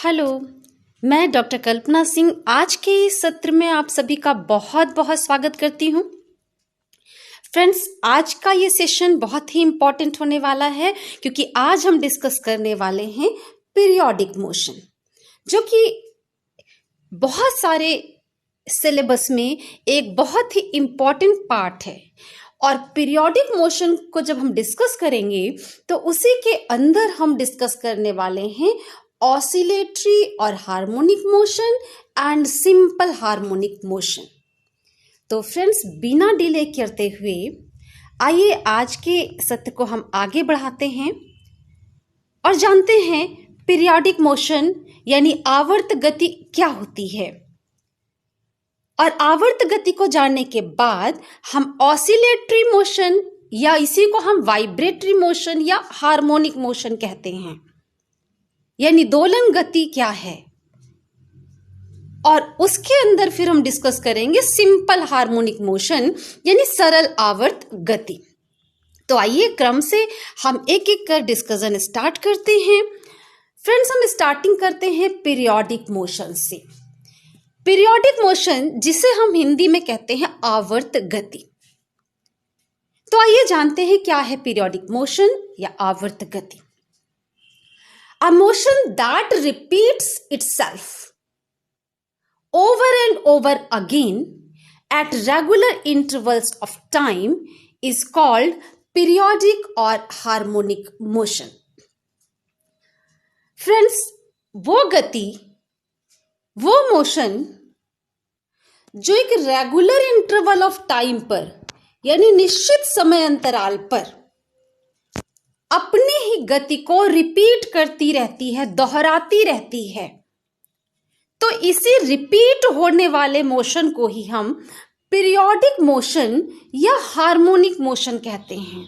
Hello, मैं doctor कल्पना सिंह आज के इस सत्र में आप सभी का बहुत बहुत स्वागत करती हूँ। फ्रेंड्स, आज का ये सेशन बहुत ही इम्पॉर्टेंट होने वाला है क्योंकि आज हम डिस्कस करने वाले हैं पीरियोडिक मोशन, जो कि बहुत सारे सिलेबस में एक बहुत ही इम्पॉर्टेंट पार्ट है। और पीरियोडिक मोशन को जब हम डिस्कस करेंगे तो उसी के अंदर हम डिस्कस करने वाले हैं ऑसिलेटरी और harmonic motion and simple harmonic motion. तो फ्रेंड्स, बिना डिले करते हुए आइए आज के सत्र को हम आगे बढ़ाते हैं और जानते हैं पीरियोडिक मोशन यानी आवर्त गति क्या होती है। और आवर्त गति को जानने के बाद हम ऑसिलेटरी मोशन या इसी को हम वाइब्रेटरी मोशन या हार्मोनिक मोशन कहते हैं, यानी दोलन गति क्या है। और उसके अंदर फिर हम डिस्कस करेंगे सिंपल हार्मोनिक मोशन यानी सरल आवर्त गति। तो आइए क्रम से हम एक एक कर डिस्कशन स्टार्ट करते हैं। फ्रेंड्स, हम स्टार्टिंग करते हैं पीरियोडिक मोशन से। पीरियोडिक मोशन जिसे हम हिंदी में कहते हैं आवर्त गति। तो आइए जानते हैं क्या है पीरियोडिक मोशन या आवर्त गति। A motion that repeats itself over and over again at regular intervals of time is called periodic or harmonic motion. Friends, वो गति, वो मोशन जो एक रेगुलर इंटरवल ऑफ टाइम पर यानी निश्चित समय अंतराल पर अपनी ही गति को रिपीट करती रहती है, दोहराती रहती है। तो इसी रिपीट होने वाले मोशन को ही हम पीरियोडिक मोशन या हार्मोनिक मोशन कहते हैं।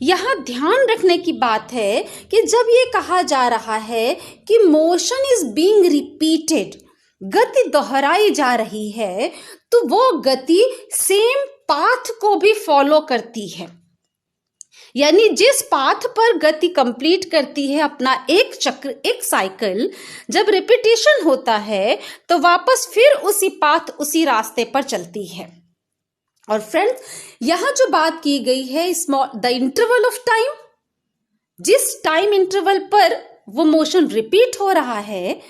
यहां ध्यान रखने की बात है कि जब ये कहा जा रहा है कि मोशन इज बीइंग रिपीटेड, गति दोहराई जा रही है, तो वो गति सेम पाथ को भी फॉलो करती है। यानी जिस पाथ पर गति कंप्लीट करती है अपना एक चक्र, एक साइकिल, जब रिपीटेशन होता है तो वापस फिर उसी पाथ, उसी रास्ते पर चलती है। और फ्रेंड्स, यहां जो बात की गई है द इंटरवल ऑफ टाइम, जिस टाइम इंटरवल पर वो मोशन रिपीट हो रहा है,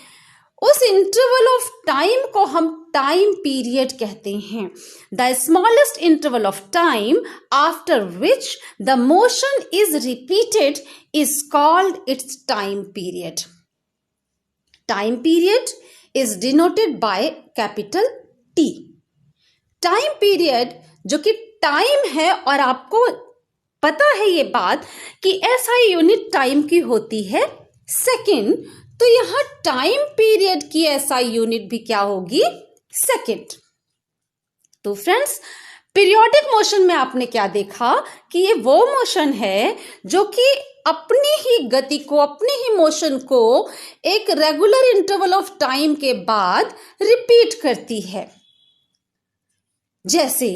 उस इंटरवल ऑफ टाइम को हम टाइम पीरियड कहते हैं। The smallest interval of time after which the motion is repeated is called its time period. Time period is denoted by capital T. Time period जो कि टाइम है, और आपको पता है ये बात कि एसआई यूनिट टाइम की होती है सेकेंड, तो यहां टाइम पीरियड की एसआई यूनिट भी क्या होगी? सेकेंड। तो फ्रेंड्स, पीरियोडिक मोशन में आपने क्या देखा कि ये वो मोशन है जो कि अपनी ही गति को, अपनी ही मोशन को एक रेगुलर इंटरवल ऑफ टाइम के बाद रिपीट करती है। जैसे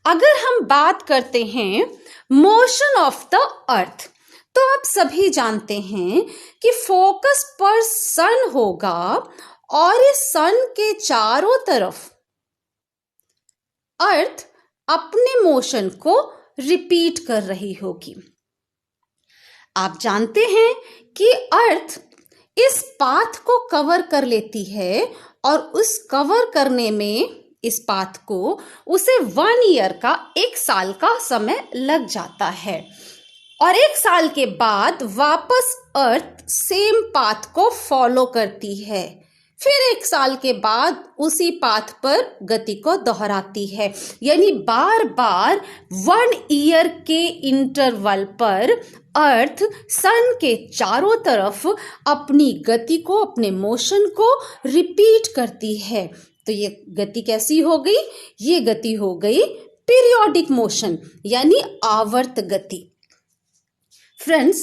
अगर हम बात करते हैं मोशन ऑफ द अर्थ, तो आप सभी जानते हैं कि फोकस पर सन होगा और इस सन के चारों तरफ अर्थ अपने मोशन को रिपीट कर रही होगी। आप जानते हैं कि अर्थ इस पाथ को कवर कर लेती है और उस कवर करने में इस पाथ को उसे 1 ईयर का, 1 साल का समय लग जाता है। और 1 साल के बाद वापस अर्थ सेम पाथ को फॉलो करती है, फिर 1 साल के बाद उसी पाथ पर गति को दोहराती है। यानी बार बार 1 ईयर के इंटरवल पर अर्थ सन के चारों तरफ अपनी गति को, अपने मोशन को रिपीट करती है। तो ये गति कैसी हो गई? ये गति हो गई पीरियोडिक मोशन यानी आवर्त गति। फ्रेंड्स,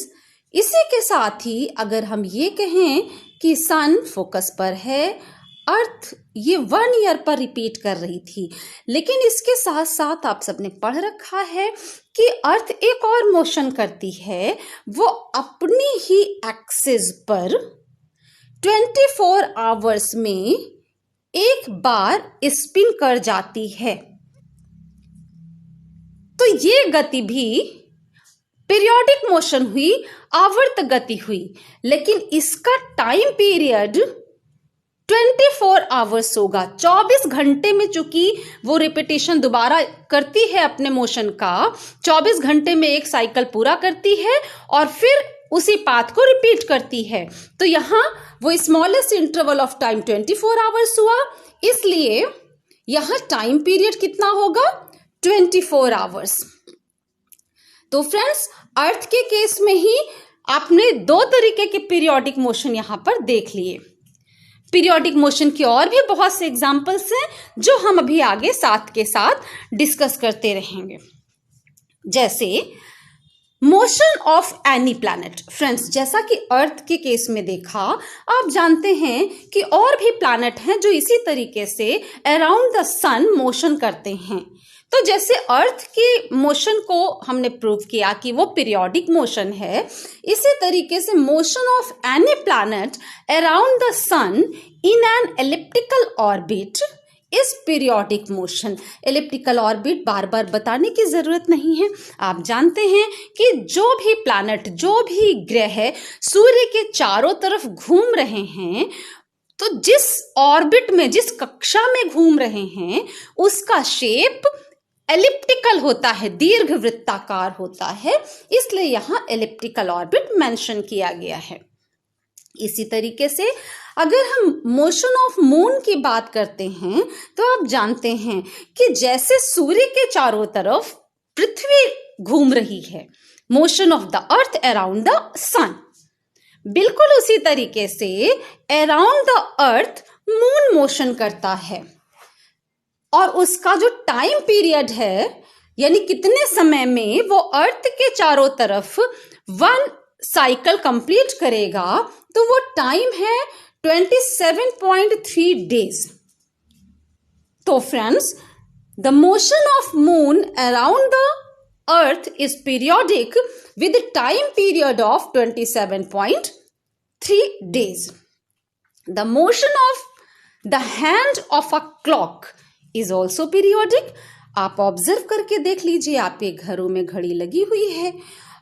इसी के साथ ही अगर हम ये कहें कि सन फोकस पर है, अर्थ ये 1 ईयर पर रिपीट कर रही थी, लेकिन इसके साथ साथ आप सबने पढ़ रखा है कि अर्थ एक और मोशन करती है, वो अपनी ही एक्सिस पर 24 आवर्स में एक बार स्पिन कर जाती है। तो ये गति भी पीरियोडिक मोशन हुई, आवर्त गति हुई, लेकिन इसका टाइम पीरियड 24 आवर्स होगा। 24 घंटे में चूंकि वो रिपीटेशन दोबारा करती है अपने मोशन का, 24 घंटे में एक साइकिल पूरा करती है और फिर उसी पाथ को रिपीट करती है। तो यहां वो smallest interval of time 24 hours हुआ, इसलिए यहां टाइम पीरियड कितना होगा? 24 आवर्स। तो फ्रेंड्स, अर्थ के केस में ही आपने दो तरीके के पीरियोडिक मोशन यहां पर देख लिए। पीरियोडिक मोशन के और भी बहुत से एग्जांपल्स हैं जो हम अभी आगे साथ के साथ डिस्कस करते रहेंगे, जैसे motion of any planet. Friends, जैसा कि अर्थ के केस में देखा, आप जानते हैं कि और भी प्लैनेट हैं जो इसी तरीके से अराउंड द सन मोशन करते हैं। तो जैसे अर्थ के मोशन को हमने प्रूव किया कि वो पीरियोडिक मोशन है, इसी तरीके से motion of any planet around the sun in an elliptical orbit is periodic motion. Elliptical orbit बार बार बताने की जरूरत नहीं है, आप जानते हैं कि जो भी प्लैनेट, जो भी ग्रह सूर्य के चारों तरफ घूम रहे हैं, तो जिस ऑर्बिट में, जिस कक्षा में घूम रहे हैं, उसका शेप एलिप्टिकल होता है, दीर्घवृत्ताकार होता है, इसलिए यहां एलिप्टिकल ऑर्बिट मेंशन किया गया है। इसी तरीके से अगर हम मोशन ऑफ मून की बात करते हैं, तो आप जानते हैं कि जैसे सूर्य के चारों तरफ पृथ्वी घूम रही है, motion of the earth around the sun, बिल्कुल उसी तरीके से around the earth moon motion करता है। और उसका जो टाइम पीरियड है, यानी कितने समय में वो अर्थ के चारों तरफ वन साइकिल कंप्लीट करेगा, तो वो टाइम है 27.3 डेज। तो friends, the motion of moon around the earth is periodic with time period of 27.3 days. The motion of the hand of a clock is also periodic. आप observe करके देख लीजिए, आपके घरों में घड़ी लगी हुई है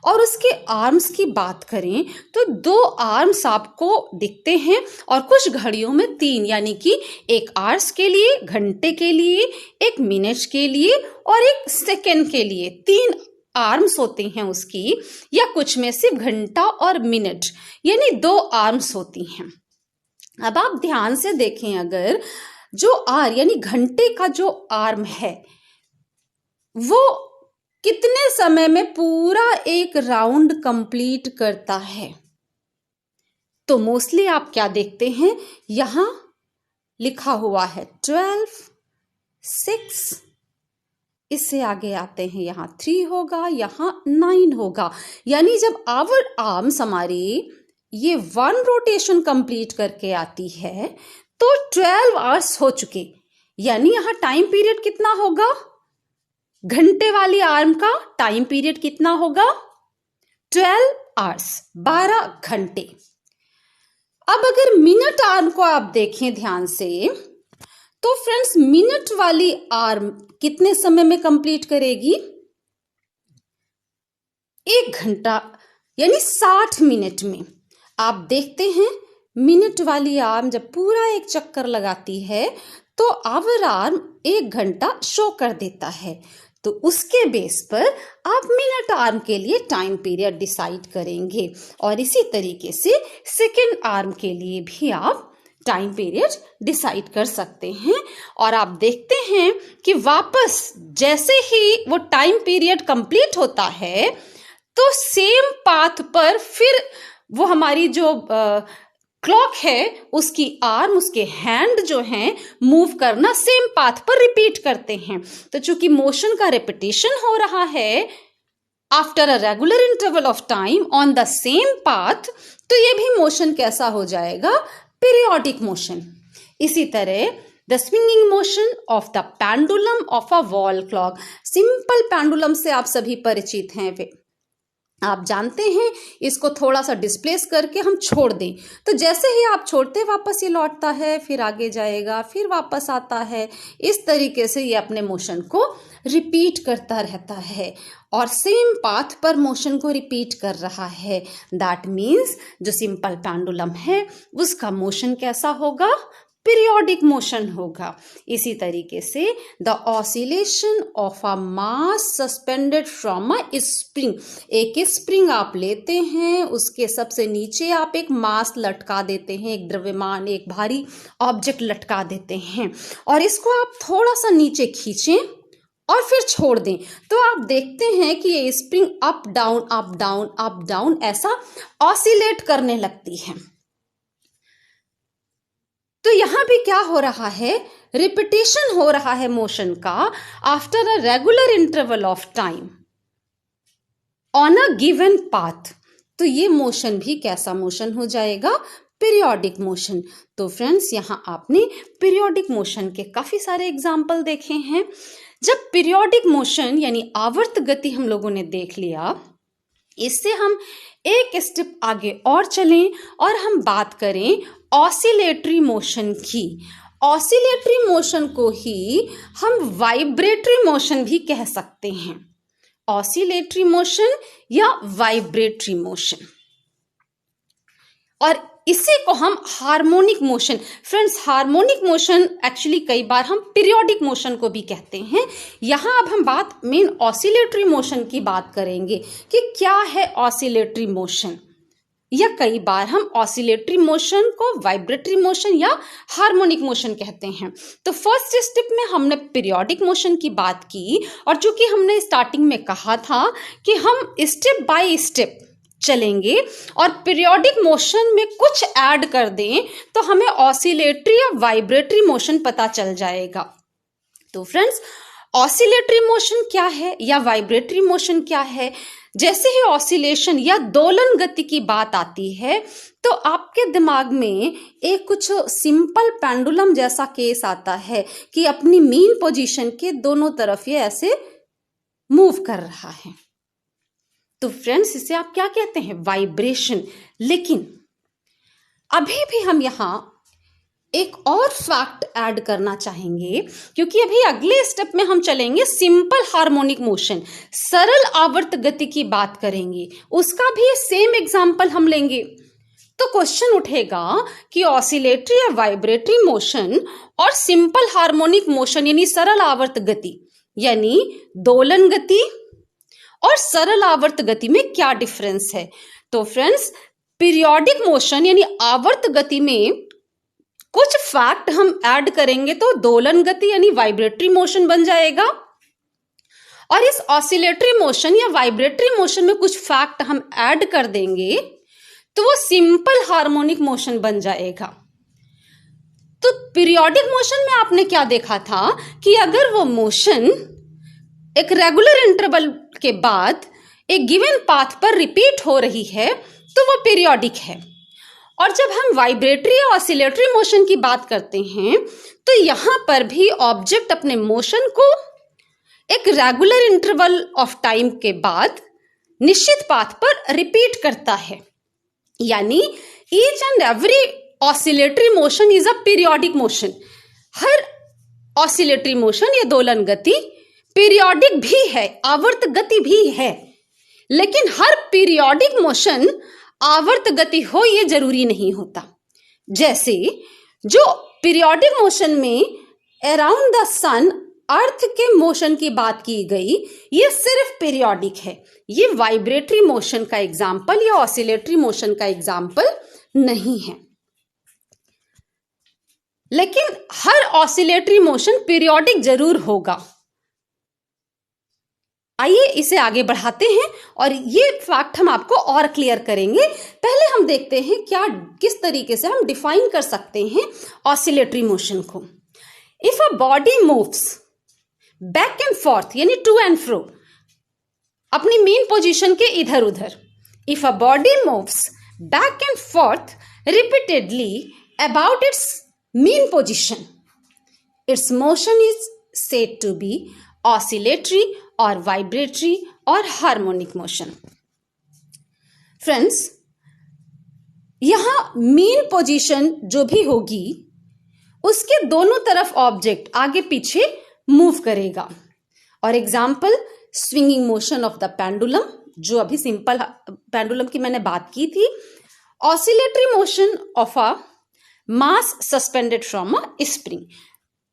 और उसके आर्म्स की बात करें तो 2 आर्म्स आपको दिखते हैं और कुछ घड़ियों में 3, यानी कि एक आवर्स के लिए, घंटे के लिए, एक मिनट के लिए और एक सेकेंड के लिए 3 आर्म्स होते हैं उसकी, या कुछ में सिर्फ घंटा और मिनट यानी 2 आर्म्स होती हैं। अब आप ध्यान से देखें, अगर जो आर यानी घंटे का जो आर्म है वो कितने समय में पूरा एक राउंड कंप्लीट करता है, तो मोस्टली आप क्या देखते हैं, यहां लिखा हुआ है 12, 6, इससे आगे आते हैं यहां 3 होगा, यहां 9 होगा। यानी जब आवर आर्म्स हमारी ये 1 रोटेशन कंप्लीट करके आती है तो 12 आवर्स हो चुके, यानी यहां टाइम पीरियड कितना होगा, घंटे वाली आर्म का टाइम पीरियड कितना होगा, 12 आवर्स, 12 घंटे। अब अगर मिनट आर्म को आप देखें ध्यान से, तो फ्रेंड्स मिनट वाली आर्म कितने समय में कंप्लीट करेगी, 1 घंटा यानी 60 मिनट में। आप देखते हैं मिनट वाली आर्म जब पूरा एक चक्कर लगाती है तो आवर आर्म 1 घंटा शो कर देता है, तो उसके बेस पर आप मिनट आर्म के लिए टाइम पीरियड डिसाइड करेंगे और इसी तरीके से सेकेंड आर्म के लिए भी आप टाइम पीरियड डिसाइड कर सकते हैं। और आप देखते हैं कि वापस जैसे ही वो टाइम पीरियड कंप्लीट होता है तो सेम पाथ पर फिर वो हमारी जो क्लॉक है उसकी आर्म, उसके हैंड जो हैं मूव करना सेम पाथ पर रिपीट करते हैं। तो चूंकि मोशन का रिपीटेशन हो रहा है after a regular interval of time on the same path, तो ये भी मोशन कैसा हो जाएगा, पीरियोडिक मोशन। इसी तरह the swinging motion of the pendulum of a wall clock. Simple pendulum से आप सभी परिचित हैं। आप जानते हैं, इसको थोड़ा सा डिस्प्लेस करके हम छोड़ दें तो जैसे ही आप छोड़ते हैं वापस ये लौटता है, फिर आगे जाएगा, फिर वापस आता है। इस तरीके से ये अपने मोशन को रिपीट करता रहता है और सेम पाथ पर मोशन को रिपीट कर रहा है। दैट मीन्स जो सिंपल पेंडुलम है उसका मोशन कैसा होगा? पीरियोडिक मोशन होगा। इसी तरीके से the oscillation of a mass suspended from a spring, एक स्प्रिंग आप लेते हैं, उसके सबसे नीचे आप एक मास लटका देते हैं, एक द्रव्यमान, एक भारी ऑब्जेक्ट लटका देते हैं और इसको आप थोड़ा सा नीचे खींचें और फिर छोड़ दें तो आप देखते हैं कि ये spring up down up down up down ऐसा ऑसिलेट करने लगती है। तो यहां भी क्या हो रहा है? रिपीटेशन हो रहा है मोशन का after a regular interval of time on a given path. तो ये मोशन भी कैसा मोशन हो जाएगा? Periodic motion. तो फ्रेंड्स, यहां आपने पीरियोडिक मोशन के काफी सारे एग्जाम्पल देखे हैं। जब पीरियोडिक मोशन यानी आवर्त गति हम लोगों ने देख लिया, इससे हम एक स्टेप आगे और चलें और हम बात करें ऑसिलेटरी मोशन की। ऑसिलेटरी मोशन को ही हम वाइब्रेटरी मोशन भी कह सकते हैं। ऑसिलेटरी मोशन या वाइब्रेटरी मोशन, और इसी को हम harmonic motion. Friends, harmonic motion actually कई बार हम पीरियोडिक मोशन को भी कहते हैं। यहां अब हम बात मेन ऑसिलेटरी मोशन की बात करेंगे कि क्या है ऑसिलेटरी मोशन, या कई बार हम ऑसिलेटरी मोशन को वाइब्रेटरी मोशन या हार्मोनिक मोशन कहते हैं। तो फर्स्ट स्टेप में हमने पीरियोडिक मोशन की बात की, और चूंकि हमने स्टार्टिंग में कहा था कि हम स्टेप बाय स्टेप चलेंगे और पीरियोडिक मोशन में कुछ ऐड कर दें तो हमें ऑसिलेटरी या वाइब्रेटरी मोशन पता चल जाएगा। तो फ्रेंड्स, ऑसिलेटरी मोशन क्या है या वाइब्रेटरी मोशन क्या है? जैसे ही ऑसिलेशन या दोलन गति की बात आती है तो आपके दिमाग में एक कुछ सिंपल पेंडुलम जैसा केस आता है कि अपनी मीन पोजीशन के दोनों तरफ ये ऐसे मूव कर रहा है। तो फ्रेंड्स, इसे आप क्या कहते हैं? वाइब्रेशन। लेकिन अभी भी हम यहां एक और फैक्ट ऐड करना चाहेंगे, क्योंकि अभी अगले स्टेप में हम चलेंगे सिंपल हार्मोनिक मोशन, सरल आवर्त गति की बात करेंगे, उसका भी सेम एग्जांपल हम लेंगे। तो क्वेश्चन उठेगा कि ऑसिलेटरी या वाइब्रेटरी मोशन और सिंपल हार्मोनिक मोशन यानी सरल आवर्त गति यानी दोलन गति और सरल आवर्त गति में क्या डिफरेंस है? तो फ्रेंड्स, पीरियोडिक मोशन यानी आवर्त गति में कुछ फैक्ट हम ऐड करेंगे तो दोलन गति यानी वाइब्रेटरी मोशन बन जाएगा, और इस ऑसिलेटरी मोशन या वाइब्रेटरी मोशन में कुछ फैक्ट हम ऐड कर देंगे तो वो सिंपल हार्मोनिक मोशन बन जाएगा। तो पीरियोडिक मोशन में आपने क्या देखा था कि अगर वो मोशन एक रेगुलर इंटरवल के बाद एक गिवन पाथ पर रिपीट हो रही है तो वो पीरियोडिक है। और जब हम वाइब्रेटरी या ऑसिलेटरी मोशन की बात करते हैं तो यहां पर भी ऑब्जेक्ट अपने मोशन को एक रेगुलर इंटरवल ऑफ टाइम के बाद निश्चित पाथ पर रिपीट करता है, यानी each and every oscillatory motion is a periodic motion. Her oscillatory motion या दोलन गति पीरियोडिक भी है, आवर्त गति भी है, लेकिन हर पीरियोडिक मोशन आवर्त गति हो ये जरूरी नहीं होता। जैसे जो पीरियोडिक मोशन में अराउंड द सन अर्थ के मोशन की बात की गई, ये सिर्फ पीरियोडिक है, ये वाइब्रेटरी मोशन का एग्जाम्पल या ऑसिलेटरी मोशन का एग्जाम्पल नहीं है। लेकिन हर ऑसिलेटरी मोशन पीरियोडिक जरूर होगा। आइए इसे आगे बढ़ाते हैं और ये फैक्ट हम आपको और क्लियर करेंगे। पहले हम देखते हैं किस तरीके से हम डिफाइन कर सकते हैं ऑसिलेटरी मोशन को। If a body moves back and fourth यानी टू एंड फ्रो अपनी मेन पोजीशन के इधर उधर, if a body moves back and fourth repeatedly about it's mean position, its motion is said to be oscillatory or vibratory or harmonic motion. Friends, यहां mean position जो भी होगी उसके दोनों तरफ ऑब्जेक्ट आगे पीछे मूव करेगा। और example, swinging motion of the pendulum, जो अभी सिंपल पेंडुलम की मैंने बात की थी, oscillatory motion of a mass suspended from a spring.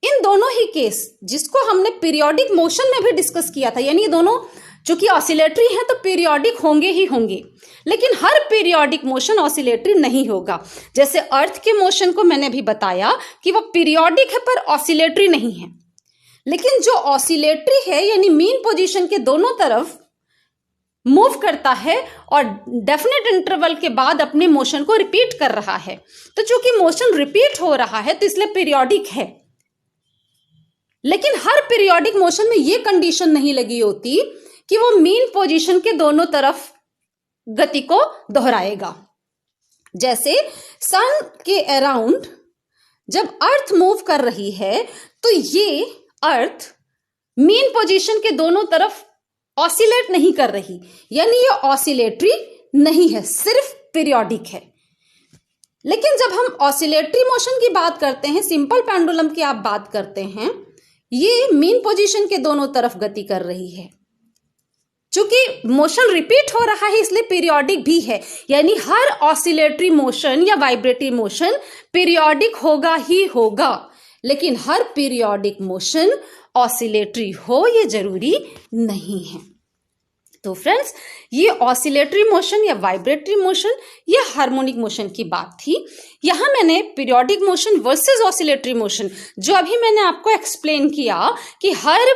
इन दोनों ही केस, जिसको हमने पीरियोडिक मोशन में भी डिस्कस किया था, यानी ये दोनों चूंकि ऑसिलेटरी हैं तो पीरियोडिक होंगे ही होंगे, लेकिन हर पीरियोडिक मोशन ऑसिलेटरी नहीं होगा। जैसे अर्थ के मोशन को मैंने भी बताया कि वो पीरियोडिक है पर ऑसिलेटरी नहीं है, लेकिन जो ऑसिलेटरी है यानी मीन पोजीशन के दोनों तरफ मूव करता है और डेफिनेट इंटरवल के बाद अपने मोशन को रिपीट कर रहा है, तो चूंकि मोशन रिपीट हो रहा है तो इसलिए पीरियोडिक है। लेकिन हर पीरियोडिक मोशन में यह कंडीशन नहीं लगी होती कि वो मीन पोजीशन के दोनों तरफ गति को दोहराएगा। जैसे सन के अराउंड जब अर्थ मूव कर रही है तो ये अर्थ मीन पोजीशन के दोनों तरफ ऑसिलेट नहीं कर रही, यानी ये ऑसिलेटरी नहीं है, सिर्फ पीरियोडिक है। लेकिन जब हम ऑसिलेटरी मोशन की बात करते हैं, सिंपल पेंडुलम की आप बात करते हैं, ये मीन पोजीशन के दोनों तरफ गति कर रही है। चूंकि मोशन रिपीट हो रहा है इसलिए पीरियोडिक भी है, यानी हर ऑसिलेटरी मोशन या वाइब्रेटरी मोशन पीरियोडिक होगा ही होगा, लेकिन हर पीरियोडिक मोशन ऑसिलेटरी हो ये जरूरी नहीं है। तो फ्रेंड्स, ये ऑसिलेटरी मोशन या वाइब्रेटरी मोशन या हार्मोनिक मोशन की बात थी। यहां मैंने periodic motion versus oscillatory motion, जो अभी मैंने आपको एक्सप्लेन किया कि हर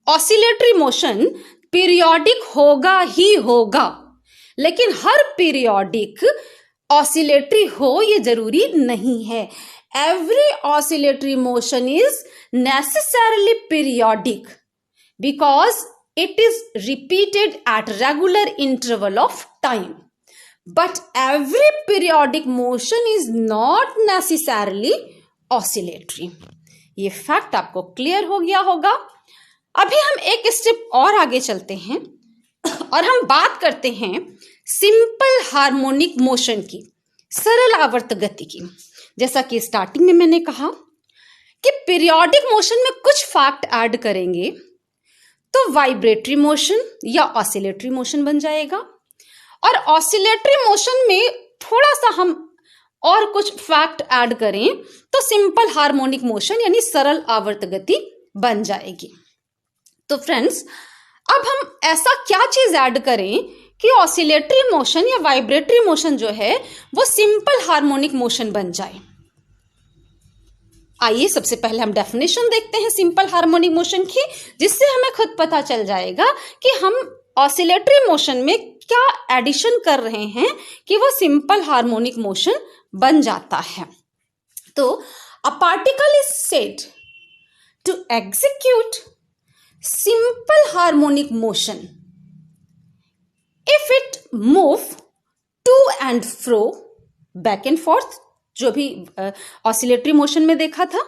ऑसिलेटरी मोशन पीरियोडिक होगा ही होगा, लेकिन हर पीरियोडिक ऑसिलेटरी हो ये जरूरी नहीं है। Every oscillatory motion is necessarily periodic because it is repeated at regular interval of time. But every periodic motion is not necessarily oscillatory. ये फैक्ट आपको क्लियर हो गया होगा। अभी हम एक स्टेप और आगे चलते हैं और हम बात करते हैं सिंपल हार्मोनिक मोशन की, सरल आवर्त गति की। जैसा कि स्टार्टिंग में मैंने कहा कि पीरियोडिक मोशन में कुछ फैक्ट ऐड करेंगे तो वाइब्रेटरी मोशन या ऑसिलेटरी मोशन बन जाएगा, और ऑसिलेटरी मोशन में थोड़ा सा हम और कुछ फैक्ट ऐड करें तो सिंपल हार्मोनिक मोशन यानी सरल आवर्त गति बन जाएगी। तो फ्रेंड्स, अब हम ऐसा क्या चीज ऐड करें कि ऑसिलेटरी मोशन या वाइब्रेटरी मोशन जो है वो सिंपल हार्मोनिक मोशन बन जाए। आइए सबसे पहले हम डेफिनेशन देखते हैं सिंपल हार्मोनिक मोशन की, जिससे हमें खुद पता चल जाएगा कि हम ऑसिलेटरी मोशन में क्या एडिशन कर रहे हैं कि वो सिंपल हार्मोनिक मोशन बन जाता है। तो a particle is said to execute simple harmonic motion if it move to and fro, back and forth, जो भी ऑसिलेटरी मोशन में देखा था,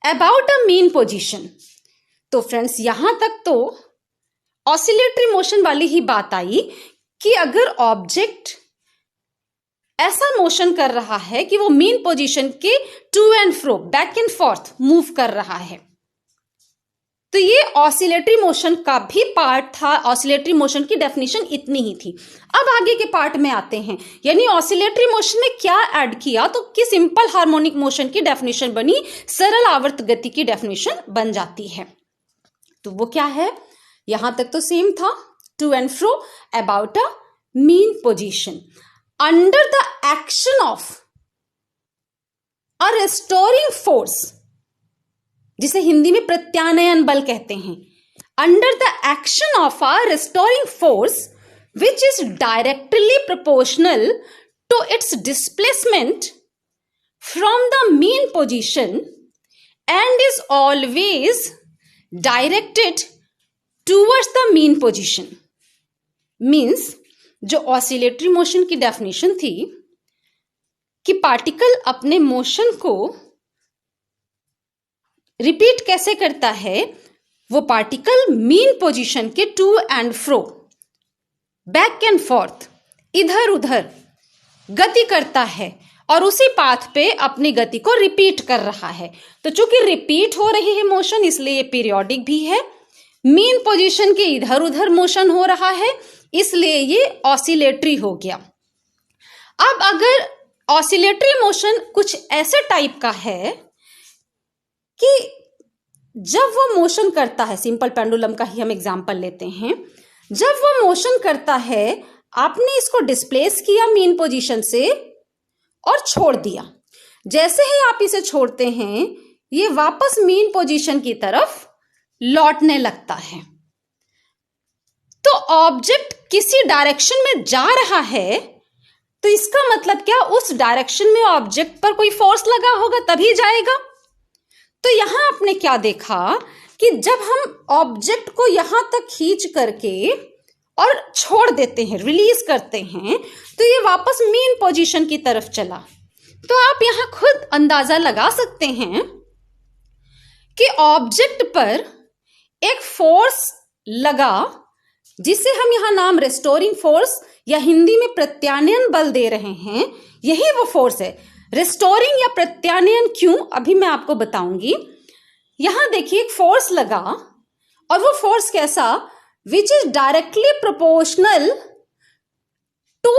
about a mean position। तो फ्रेंड्स, यहां तक तो ऑसिलेटरी मोशन वाली ही बात आई कि अगर ऑब्जेक्ट ऐसा मोशन कर रहा है कि वो मीन पोजीशन के to and fro, back and forth move कर रहा है, तो ये ऑसिलेटरी मोशन का भी पार्ट था। ऑसिलेटरी मोशन की डेफिनेशन इतनी ही थी। अब आगे के पार्ट में आते हैं, यानी ऑसिलेटरी मोशन में क्या ऐड किया तो कि सिंपल हार्मोनिक मोशन की डेफिनेशन बनी, सरल आवर्त गति की डेफिनेशन बन जाती है। तो वो क्या है? यहां तक तो सेम था, to and fro about a mean position under the action of a restoring force, जिसे हिंदी में प्रत्यानयन बल कहते हैं। Under the action of a restoring force which is directly proportional to its displacement from the mean position and is always directed towards the mean position. Means जो oscillatory motion की definition थी कि पार्टिकल अपने motion को repeat कैसे करता है, वो पार्टिकल मीन पोजीशन के to and fro, back and forth इधर उधर गति करता है और उसी पाथ पे अपनी गति को रिपीट कर रहा है। तो चूंकि रिपीट हो रही है मोशन, इसलिए ये पीरियोडिक भी है। मीन पोजीशन के इधर उधर मोशन हो रहा है, इसलिए ये ऑसिलेटरी हो गया। अब अगर ऑसिलेटरी मोशन कुछ ऐसे टाइप का है कि जब वो मोशन करता है, सिंपल पेंडुलम का ही हम एग्जांपल लेते हैं, जब वो मोशन करता है, आपने इसको डिस्प्लेस किया मीन पोजीशन से और छोड़ दिया। जैसे ही आप इसे छोड़ते हैं, ये वापस मीन पोजीशन की तरफ लौटने लगता है। तो ऑब्जेक्ट किसी डायरेक्शन में जा रहा है, तो इसका मतलब क्या, उस डायरेक्शन में ऑब्जेक्ट पर कोई फोर्स लगा होगा तभी जाएगा। तो यहां आपने क्या देखा कि जब हम ऑब्जेक्ट को यहां तक खींच करके और छोड़ देते हैं, रिलीज करते हैं, तो ये वापस मीन पोजीशन की तरफ चला। तो आप यहां खुद अंदाजा लगा सकते हैं कि ऑब्जेक्ट पर एक फोर्स लगा, जिसे हम यहां नाम रेस्टोरिंग फोर्स या हिंदी में प्रत्यानयन बल दे रहे हैं। यही वो फोर्स है। रेस्टोरिंग या प्रत्यानयन क्यों, अभी मैं आपको बताऊंगी। यहां देखिए एक फोर्स लगा, और वो फोर्स कैसा, which is directly proportional to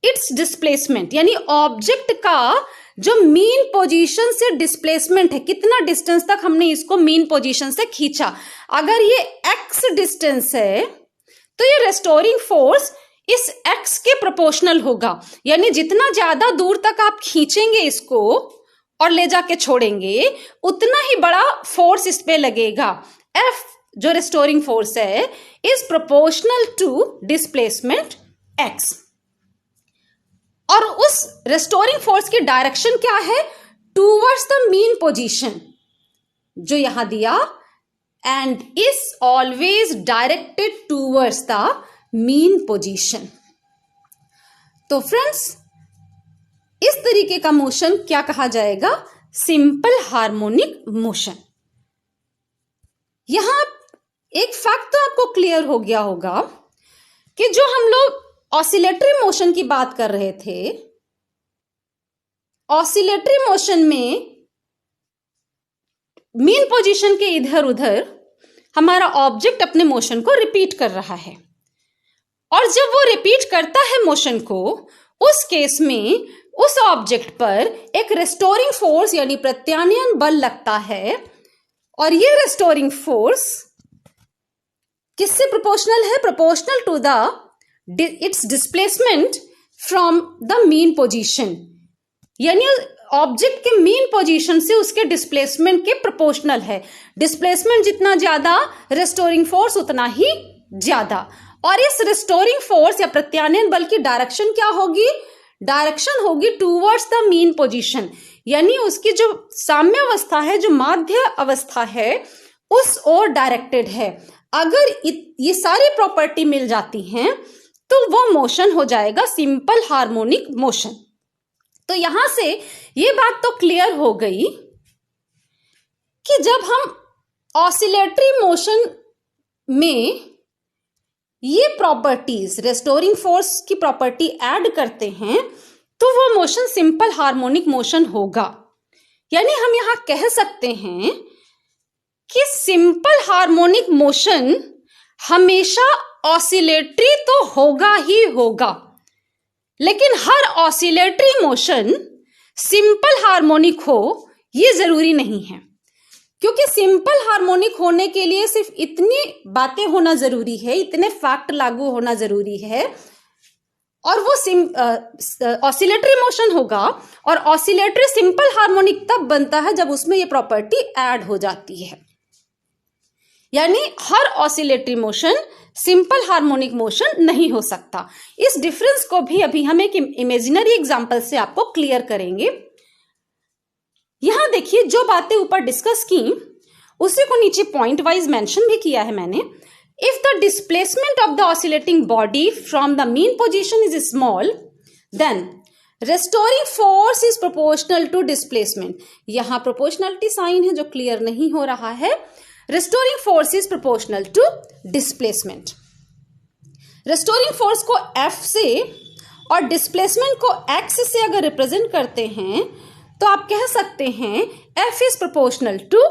its displacement, यानी ऑब्जेक्ट का जो मीन पोजीशन से डिस्प्लेसमेंट है, कितना डिस्टेंस तक हमने इसको मीन पोजीशन से खींचा। अगर ये x डिस्टेंस है, तो ये रेस्टोरिंग फोर्स इस x के प्रोपोर्शनल होगा। यानी जितना ज्यादा दूर तक आप खींचेंगे इसको और ले जाके छोड़ेंगे, उतना ही बड़ा फोर्स इस पे लगेगा। F जो रेस्टोरिंग फोर्स है is proportional to displacement x। और उस रेस्टोरिंग फोर्स की डायरेक्शन क्या है, टूवर्ड्स द मीन पोजीशन, जो यहां दिया, and is always directed towards the mean position. तो फ्रेंड्स, इस तरीके का मोशन क्या कहा जाएगा, सिंपल हार्मोनिक मोशन। यहां एक फैक्ट तो आपको क्लियर हो गया होगा कि जो हम लोग ऑसिलेटरी मोशन की बात कर रहे थे, ऑसिलेटरी मोशन में मीन पोजीशन के इधर उधर हमारा ऑब्जेक्ट अपने मोशन को रिपीट कर रहा है, और जब वो रिपीट करता है मोशन को, उस केस में उस ऑब्जेक्ट पर एक रेस्टोरिंग फोर्स यानी प्रत्यानयन बल लगता है, और ये रेस्टोरिंग फोर्स किससे प्रोपोर्शनल है, proportional to the its displacement from the mean position, यानी ऑब्जेक्ट के मीन पोजीशन से उसके डिस्प्लेसमेंट के प्रोपोर्शनल है। डिस्प्लेसमेंट जितना ज्यादा, रेस्टोरिंग फोर्स उतना ही ज्यादा। और इस रेस्टोरिंग फोर्स या प्रत्यानयन बल की डायरेक्शन क्या होगी, डायरेक्शन होगी टूवर्ड्स द मीन पोजीशन, यानी उसकी जो साम्य अवस्था है, जो माध्य अवस्था है, उस ओर डायरेक्टेड है। अगर ये सारी प्रॉपर्टी मिल जाती हैं, तो वो मोशन हो जाएगा सिंपल हार्मोनिक मोशन। तो यहां से ये बात तो क्लियर हो गई कि जब हम ऑसिलेटरी मोशन में ये प्रॉपर्टीज, रेस्टोरिंग फोर्स की प्रॉपर्टी ऐड करते हैं, तो वो मोशन सिंपल हार्मोनिक मोशन होगा। यानी हम यहां कह सकते हैं कि सिंपल हार्मोनिक मोशन हमेशा ऑसिलेटरी तो होगा ही होगा, लेकिन हर ऑसिलेटरी मोशन सिंपल हार्मोनिक हो ये जरूरी नहीं है, क्योंकि सिंपल हार्मोनिक होने के लिए सिर्फ इतनी बातें होना जरूरी है, इतने फैक्ट लागू होना जरूरी है, और वो ऑसिलेटरी मोशन होगा। और ऑसिलेटरी सिंपल हार्मोनिक तब बनता है जब उसमें ये प्रॉपर्टी ऐड हो जाती है। यानी हर oscillatory motion simple harmonic motion नहीं हो सकता। इस डिफरेंस को भी अभी हम एक इमेजिनरी एग्जांपल से आपको क्लियर करेंगे। यहां देखिए, जो बातें ऊपर डिस्कस की उसी को नीचे पॉइंट वाइज मेंशन भी किया है मैंने। If the displacement of the oscillating body from the mean position is small, then restoring force is proportional to displacement. यहां प्रोपोर्शनलिटी साइन है जो क्लियर नहीं हो रहा है। Restoring force is proportional to displacement. Restoring force को F से और डिस्प्लेसमेंट को x से अगर रिप्रेजेंट करते हैं तो आप कह सकते हैं f is proportional to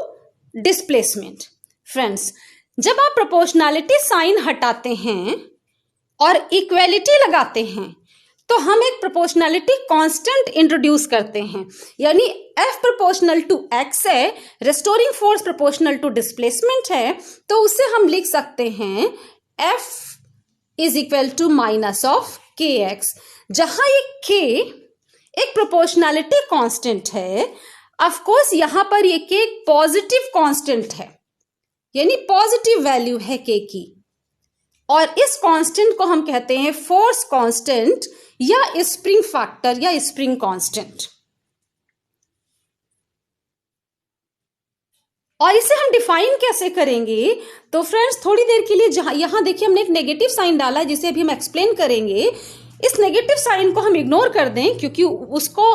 displacement. Friends, जब आप प्रोपोर्शनैलिटी साइन हटाते हैं और इक्वेलिटी लगाते हैं तो हम एक प्रोपोर्शनैलिटी कांस्टेंट इंट्रोड्यूस करते हैं, यानी F प्रोपोर्शनल टू x है, restoring force proportional to displacement है, तो उसे हम लिख सकते हैं F is equal to minus of kx। जहां ये k एक प्रोपोर्शनैलिटी कांस्टेंट है, ऑफ कोर्स यहां पर ये k एक पॉजिटिव कांस्टेंट है, यानी पॉजिटिव वैल्यू है k की, और इस कांस्टेंट को हम कहते हैं फोर्स कांस्टेंट या स्प्रिंग फैक्टर या स्प्रिंग कांस्टेंट। और इसे हम डिफाइन कैसे करेंगे? तो फ्रेंड्स, थोड़ी देर के लिए यहां देखिए हमने एक नेगेटिव साइन डाला है जिसे अभी हम एक्सप्लेन करेंगे। इस नेगेटिव साइन को हम इग्नोर कर दें क्योंकि उसको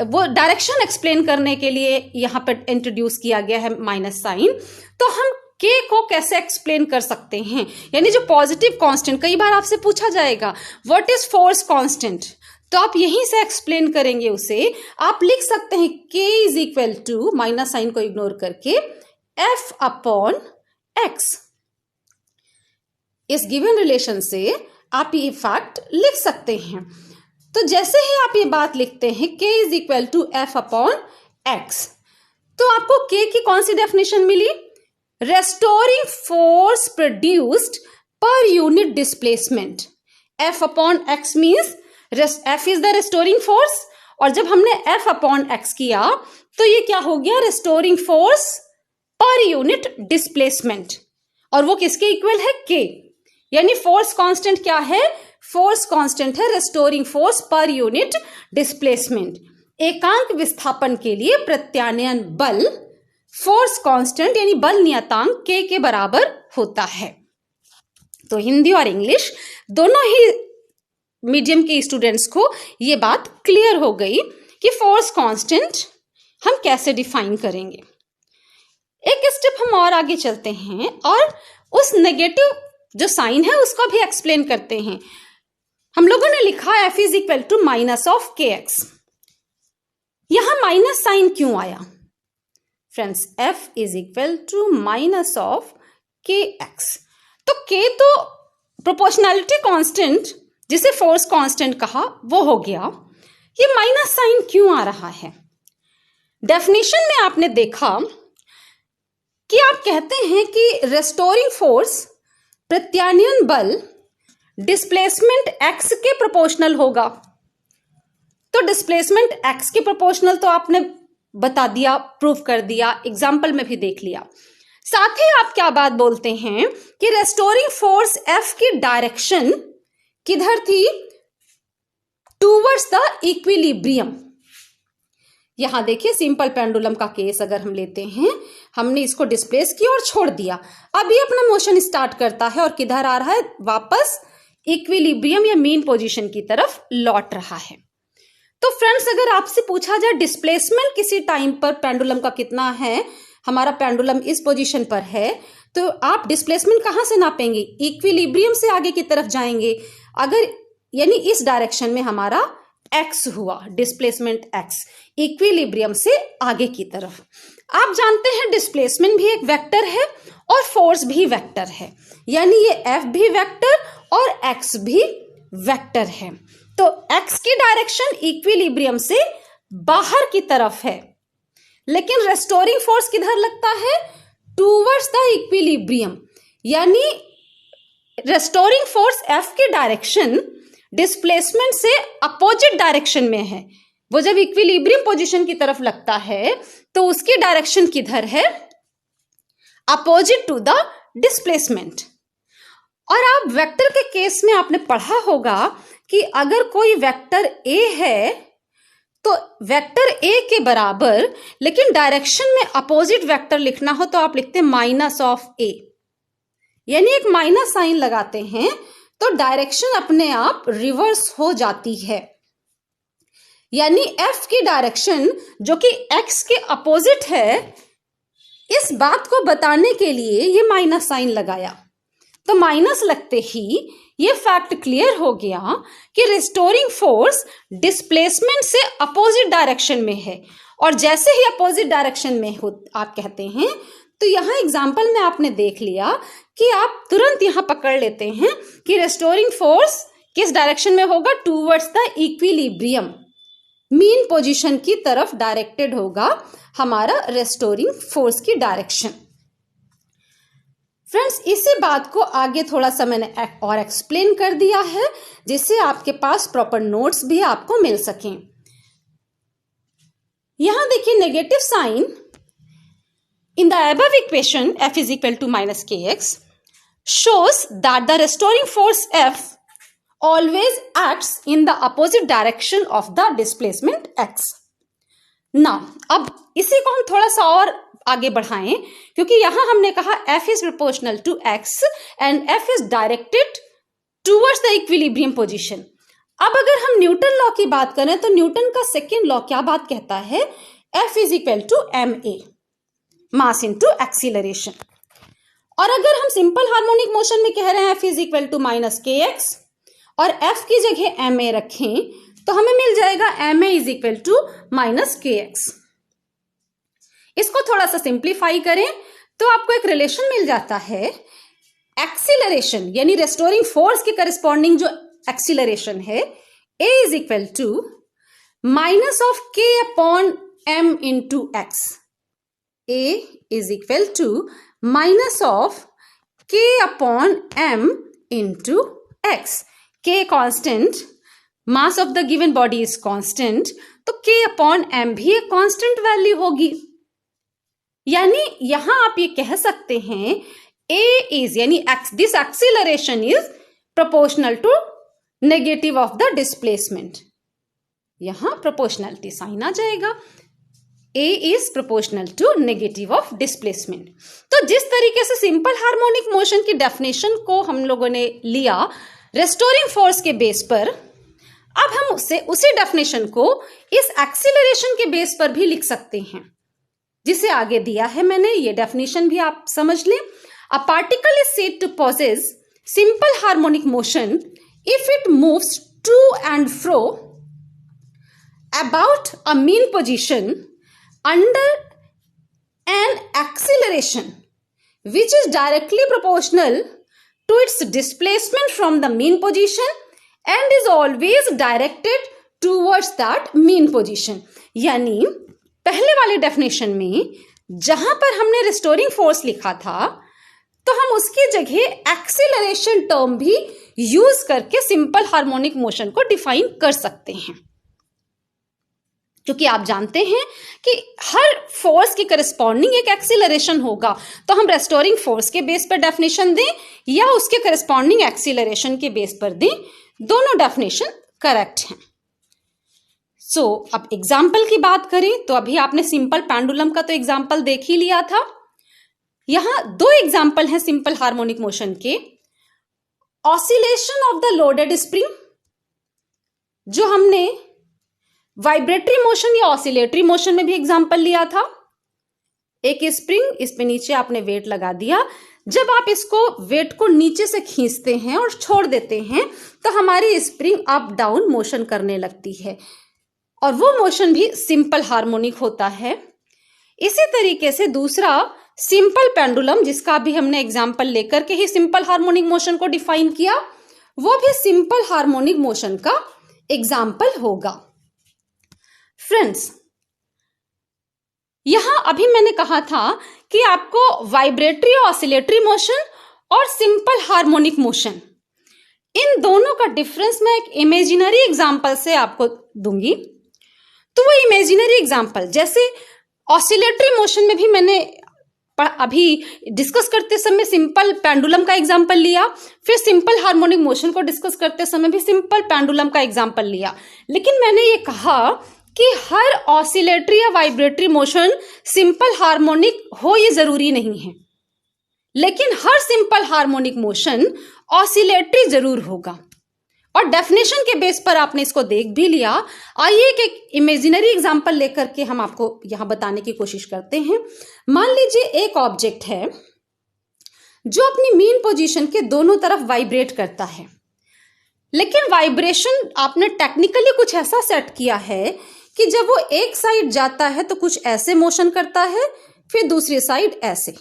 वो डायरेक्शन एक्सप्लेन करने के लिए यहां पर इंट्रोड्यूस किया गया है माइनस साइन। तो हम k को कैसे एक्सप्लेन कर सकते हैं, यानी जो पॉजिटिव कांस्टेंट, कई बार आपसे पूछा जाएगा व्हाट इज फोर्स कांस्टेंट, तो आप यहीं से एक्सप्लेन करेंगे उसे। आप लिख सकते हैं k is equal to, minus sign को इग्नोर करके, f अपॉन x। इस गिवन रिलेशन से आप ये फैक्ट लिख सकते हैं। तो जैसे ही आप ये बात लिखते हैं k is equal to f upon x, तो आपको k की कौन सी डेफिनेशन मिली? Restoring force produced per unit displacement. f upon x means f is the restoring force, और जब हमने f अपॉन x किया तो ये क्या हो गया? रेस्टोरिंग फोर्स पर यूनिट डिस्प्लेसमेंट, और वो किसके इक्वल है? k। यानी फोर्स कांस्टेंट क्या है? फोर्स कांस्टेंट है रेस्टोरिंग फोर्स पर यूनिट डिस्प्लेसमेंट। एकांक विस्थापन के लिए प्रत्यानयन बल फोर्स कांस्टेंट यानी बल नियतांक k के बराबर होता है। तो हिंदी और इंग्लिश दोनों ही मीडियम के स्टूडेंट्स को ये बात क्लियर हो गई कि फोर्स कांस्टेंट हम कैसे डिफाइन करेंगे। एक स्टेप हम और आगे चलते हैं और उस नेगेटिव जो साइन है उसको भी एक्सप्लेन करते हैं। हम लोगों ने लिखा f is equal to minus of kx। यहां माइनस साइन क्यों आया? Friends, f is equal to minus of kx। तो k तो प्रोपोर्शनैलिटी कांस्टेंट जिसे फोर्स कांस्टेंट कहा वो हो गया, ये माइनस साइन क्यों आ रहा है? डेफिनेशन में आपने देखा कि आप कहते हैं कि रेस्टोरिंग फोर्स प्रत्यानयन बल डिस्प्लेसमेंट x के प्रोपोर्शनल होगा। तो डिस्प्लेसमेंट x के प्रोपोर्शनल तो आपने बता दिया, प्रूफ कर दिया, एग्जाम्पल में भी देख लिया। साथ ही आप क्या बात बोलते हैं कि रेस्टोरिंग फोर्स F की डायरेक्शन किधर थी? Towards the equilibrium. यहां देखिए सिंपल पेंडुलम का केस अगर हम लेते हैं, हमने इसको डिस्प्लेस किया और छोड़ दिया, अब ये अपना मोशन स्टार्ट करता है और किधर आ रहा है? वापस इक्विलिब्रियम या मीन पोजीशन की तरफ लौट रहा है। तो फ्रेंड्स, अगर आपसे पूछा जाए डिस्प्लेसमेंट किसी टाइम पर पेंडुलम का कितना है, हमारा पेंडुलम इस पोजीशन पर है, तो आप डिस्प्लेसमेंट कहां से नापेंगे? इक्विलिब्रियम से आगे की तरफ जाएंगे। अगर यानी इस डायरेक्शन में हमारा x हुआ, डिस्प्लेसमेंट x, इक्विलिब्रियम से आगे की तरफ। आप जानते हैं डिस्प्लेसमेंट भी एक वेक्टर है और फोर्स भी वेक्टर है, यानी ये f भी वेक्टर और x भी वेक्टर है। तो x की डायरेक्शन इक्विलिब्रियम से बाहर की तरफ है, लेकिन रेस्टोरिंग फोर्स किधर लगता है? टूवर्ड्स द इक्विलिब्रियम, यानी रेस्टोरिंग फोर्स F की डायरेक्शन डिस्प्लेसमेंट से अपोजिट डायरेक्शन में है। वो जब इक्विलिब्रियम पोजीशन की तरफ लगता है तो उसकी डायरेक्शन किधर है? Opposite to the displacement. और आप वेक्टर के केस में आपने पढ़ा होगा कि अगर कोई वेक्टर A है तो वेक्टर A के बराबर, लेकिन डायरेक्शन में अपोजिट वेक्टर लिखना हो तो आप लिखते हैं माइनस ऑफ A, यानी एक माइनस साइन लगाते हैं तो डायरेक्शन अपने आप रिवर्स हो जाती है। यानी F की डायरेक्शन जो कि X के अपोजिट है, इस बात को बताने के लिए ये माइनस साइन लगाया। तो माइनस लगते ही ये फैक्ट क्लियर हो गया कि रिस्टोरिंग फोर्स डिस्प्लेसमेंट से अपोजिट डायरेक्शन में है। और जैसे ही अपोजिट डायरेक्शन में हो आप कहते हैं, तो यहाँ एग्जाम्पल में आपने देख लिया कि आप तुरंत यहाँ पकड़ लेते हैं कि रिस्टोरिंग फोर्स किस डायरेक्शन में होगा, towards the equilibrium, mean position की तरफ डायरेक्टेड होगा हमारा रिस्टोरिंग फोर्स की डायरेक्शन। फ्रेंड्स, इसी बात को आगे थोड़ा सा मैंने और एक्सप्लेन कर दिया है, जिससे आपके पास प्रॉपर नोट्स भी आपको मिल सकें। यहां देखिए negative sign in the above equation F is equal to minus kx shows that the restoring force F always acts in the opposite direction of the displacement x. Now, अब इसी को हम थोड़ा सा और आगे बढ़ाएं, क्योंकि यहां हमने कहा F is proportional to x and F is directed towards the equilibrium position. अब अगर हम न्यूटन लॉ की बात करें तो न्यूटन का सेकेंड लॉ क्या बात कहता है, F is equal to ma, mass into acceleration. और अगर हम सिंपल हार्मोनिक मोशन में कह रहे हैं F is equal to minus k x और F की जगह ma रखें, तो हमें मिल जाएगा ma is equal to minus k x. इसको थोड़ा सा सिंप्लीफाई करें तो आपको एक रिलेशन मिल जाता है, एक्सीलरेशन यानी रेस्टोरिंग फोर्स के करस्पॉन्डिंग जो एक्सीलरेशन है a is equal to minus of k upon m into x. A is equal to minus of k upon m into x. K constant, mass of the given body is constant, तो k upon m भी एक constant value होगी। यानी यहां आप ये कह सकते हैं A is यानी this acceleration is proportional to negative of the displacement। यहां proportionality साइन आ जाएगा, A is proportional to negative of displacement। तो जिस तरीके से सिंपल हार्मोनिक मोशन की डेफिनेशन को हम लोगों ने लिया रेस्टोरिंग फोर्स के बेस पर, अब हम उसी डेफिनेशन को इस एक्सीलरेशन के बेस पर भी लिख सकते हैं, जिसे आगे दिया है मैंने। ये डेफिनेशन भी आप समझ लें। A particle is said to possess simple harmonic motion if it moves to and fro about a mean position under an acceleration which is directly proportional to its displacement from the mean position and is always directed towards that mean position। यानी पहले वाले definition में जहां पर हमने restoring force लिखा था, तो हम उसकी जगह एक्सीलरेशन टर्म भी यूज करके सिंपल हार्मोनिक मोशन को डिफाइन कर सकते हैं, क्योंकि आप जानते हैं कि हर फोर्स की करस्पॉन्डिंग एक एक्सीलरेशन होगा। तो हम रेस्टोरिंग फोर्स के बेस पर डेफिनेशन दें या उसके करस्पॉन्डिंग एक्सीलरेशन के बेस पर दें, दोनों डेफिनेशन करेक्ट हैं। सो अब एग्जाम्पल की बात करें तो अभी आपने सिंपल पेंडुलम का तो एग्जाम्पल देख ही लिया था। यहां दो एग्जाम्पल हैं सिंपल हार्मोनिक मोशन के। Oscillation of the loaded spring, जो हमने वाइब्रेटरी मोशन या ऑसिलेटरी मोशन में भी एग्जाम्पल लिया था। एक स्प्रिंग, इस पे नीचे आपने वेट लगा दिया, जब आप इसको वेट को नीचे से खींचते हैं और छोड़ देते हैं तो हमारी स्प्रिंग अप डाउन मोशन करने लगती है, और वो मोशन भी सिंपल हार्मोनिक होता है। इसी तरीके से दूसरा सिंपल पेंडुलम, जिसका भी हमने एग्जाम्पल लेकर के ही सिंपल हार्मोनिक मोशन को डिफाइन किया, वो भी सिंपल हार्मोनिक मोशन का एग्जाम्पल होगा। फ्रेंड्स, यहां अभी मैंने कहा था कि आपको वाइब्रेटरी ऑसिलेटरी मोशन और सिंपल हार्मोनिक मोशन, इन दोनों का डिफरेंस मैं एक इमेजिनरी एग्जांपल से आपको दूंगी। तो वो इमेजिनरी एग्जांपल, जैसे ऑसिलेटरी मोशन में भी मैंने अभी डिस्कस करते समय सिंपल पेंडुलम का एग्जांपल लिया, फिर सिंपल हार्मोनिक मोशन को डिस्कस करते समय भी सिंपल पेंडुलम का एग्जांपल लिया। लेकिन मैंने ये कहा कि हर ऑसिलेटरी या वाइब्रेटरी मोशन सिंपल हार्मोनिक हो ये जरूरी नहीं है, लेकिन हर सिंपल हार्मोनिक मोशन ऑसिलेटरी जरूर होगा। और डेफिनेशन के बेस पर आपने इसको देख भी लिया। आइए एक इमेजिनरी एग्जांपल लेकर के हम आपको यहां बताने की कोशिश करते हैं। मान लीजिए एक ऑब्जेक्ट है जो अपनी मीन पोजीशन के दोनों तरफ वाइब्रेट करता है। लेकिन वाइब्रेशन आपने टेक्निकली कुछ ऐसा सेट किया है कि जब वो एक साइड जाता है तो कुछ ऐसे मोशन करता है, फिर दूसरी साइड ऐसे,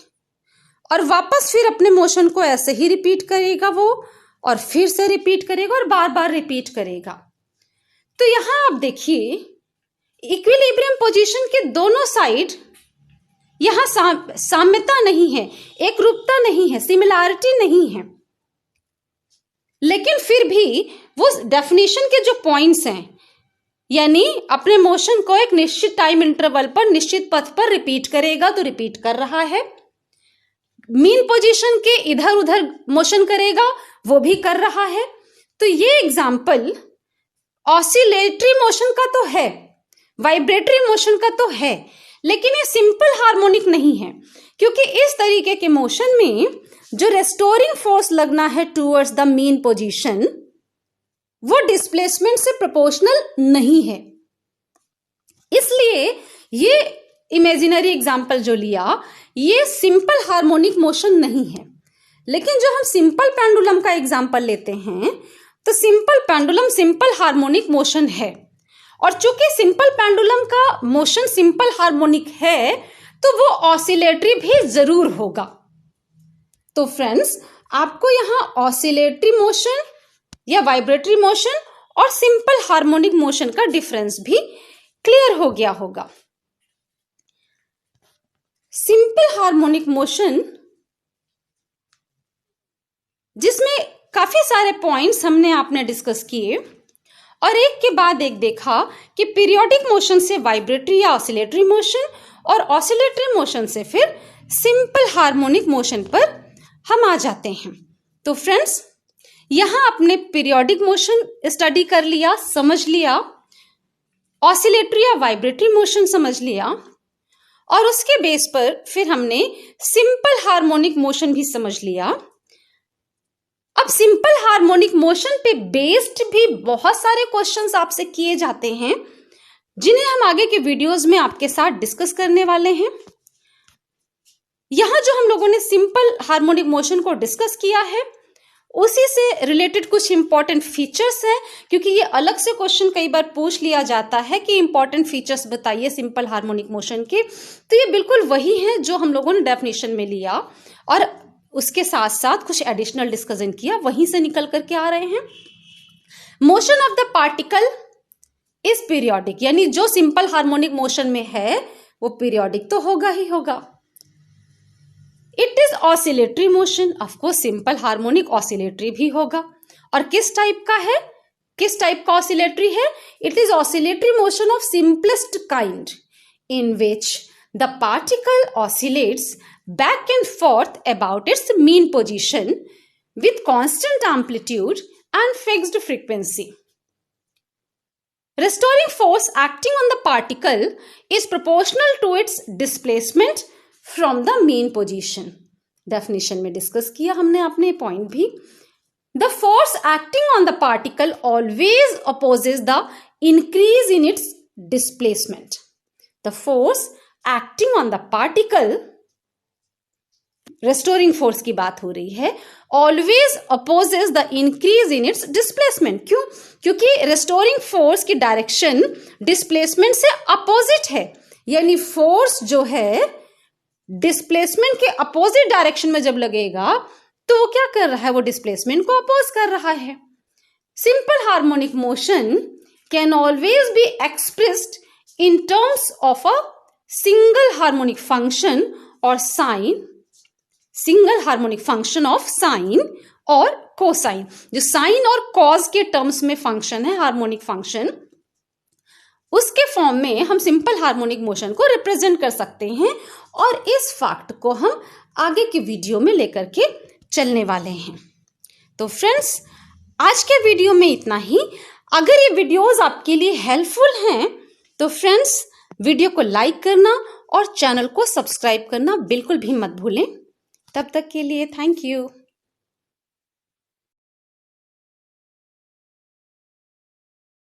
और वापस फिर अपने मोशन को ऐसे ही रिपीट करेगा वो, और फिर से रिपीट करेगा और बार बार रिपीट करेगा। तो यहां आप देखिए इक्विलिब्रियम पोजीशन के दोनों साइड यहां साम्यता नहीं है, एक रूपता नहीं है, सिमिलैरिटी नहीं है। लेकिन फिर भी वो डेफिनेशन के जो पॉइंट्स हैं, यानी अपने मोशन को एक निश्चित टाइम इंटरवल पर निश्चित पथ पर रिपीट करेगा तो रिपीट कर रहा है, मीन पोजीशन के इधर उधर मोशन करेगा वो भी कर रहा है। तो ये एग्जाम्पल ऑसिलेटरी मोशन का तो है, वाइब्रेटरी मोशन का तो है, लेकिन ये सिंपल हार्मोनिक नहीं है, क्योंकि इस तरीके के मोशन में जो रेस्टोरिंग फोर्स लगना है टूवर्ड्स द मीन पोजीशन वो डिस्प्लेसमेंट से प्रोपोर्शनल नहीं है। इसलिए ये इमेजिनरी एग्जाम्पल जो लिया ये सिंपल हार्मोनिक मोशन नहीं है। लेकिन जो हम सिंपल पेंडुलम का एग्जाम्पल लेते हैं तो simple pendulum simple harmonic motion है, और चूंकि सिंपल पेंडुलम का मोशन सिंपल हार्मोनिक है तो वो ऑसिलेटरी भी जरूर होगा। तो फ्रेंड्स, आपको यहां ऑसिलेटरी मोशन या वाइब्रेटरी मोशन और सिंपल हार्मोनिक मोशन का डिफरेंस भी क्लियर हो गया होगा। सिंपल हार्मोनिक मोशन जिसमें काफी सारे पॉइंट्स हमने आपने डिस्कस किए और एक के बाद एक देखा कि पीरियोडिक मोशन से वाइब्रेटरी या ऑसिलेटरी मोशन और ऑसिलेटरी मोशन से फिर सिंपल हार्मोनिक मोशन पर हम आ जाते हैं। तो फ्रेंड्स, यहां आपने पीरियोडिक मोशन स्टडी कर लिया, समझ लिया, ऑसिलेटरी या वाइब्रेटरी मोशन समझ लिया, और उसके बेस पर फिर हमने सिंपल हार्मोनिक मोशन भी समझ लिया। अब सिंपल हार्मोनिक मोशन पे बेस्ड भी बहुत सारे क्वेश्चंस आपसे किए जाते हैं जिन्हें हम आगे के वीडियोस में आपके साथ डिस्कस करने वाले हैं। यहां जो हम लोगों ने सिंपल हार्मोनिक मोशन को डिस्कस किया है उसी से रिलेटेड कुछ इंपॉर्टेंट फीचर्स हैं, क्योंकि ये अलग से क्वेश्चन कई बार पूछ लिया जाता है कि इंपॉर्टेंट फीचर्स बताइए सिंपल हार्मोनिक मोशन के। तो ये बिल्कुल वही है जो हम लोगों ने डेफिनेशन में लिया और उसके साथ साथ कुछ एडिशनल डिस्कशन किया, वहीं से निकल करके आ रहे हैं। Motion of the particle is periodic, यानी जो सिंपल हार्मोनिक मोशन में है वो पीरियोडिक तो होगा ही होगा। It is oscillatory motion, of course simple harmonic oscillatory भी होगा। और किस टाइप का है, किस टाइप का ऑसिलेटरी है? It is oscillatory motion of simplest kind in which the particle oscillates back and forth about its mean position with constant amplitude and fixed frequency. Restoring force acting on the particle is proportional to its displacement from the mean position. Definition में discuss किया हमने अपने point भी। The force acting on the particle always opposes the increase in its displacement. The force acting on the particle, restoring force की बात हो रही है, always opposes the increase in its displacement. क्यों? क्योंकि रेस्टोरिंग फोर्स की direction displacement से opposite है, यानी फोर्स जो है डिस्प्लेसमेंट के अपोजिट डायरेक्शन में जब लगेगा तो वो क्या कर रहा है, वो डिस्प्लेसमेंट को अपोज कर रहा है। Simple harmonic motion can always be expressed in terms of a single harmonic function और sine, single harmonic function of sine और कोसाइन। जो साइन और कॉज के टर्म्स में फंक्शन है हार्मोनिक फंक्शन, उसके फॉर्म में हम सिंपल हार्मोनिक मोशन को रिप्रेजेंट कर सकते हैं, और इस फैक्ट को हम आगे के वीडियो में लेकर के चलने वाले हैं। तो फ्रेंड्स, आज के वीडियो में इतना ही। अगर ये वीडियोस आपके लिए हेल्पफुल हैं तो फ्रेंड्स वीडियो को लाइक करना और चैनल को सब्सक्राइब करना बिल्कुल भी मत भूलें। तब तक के लिए थैंक यू।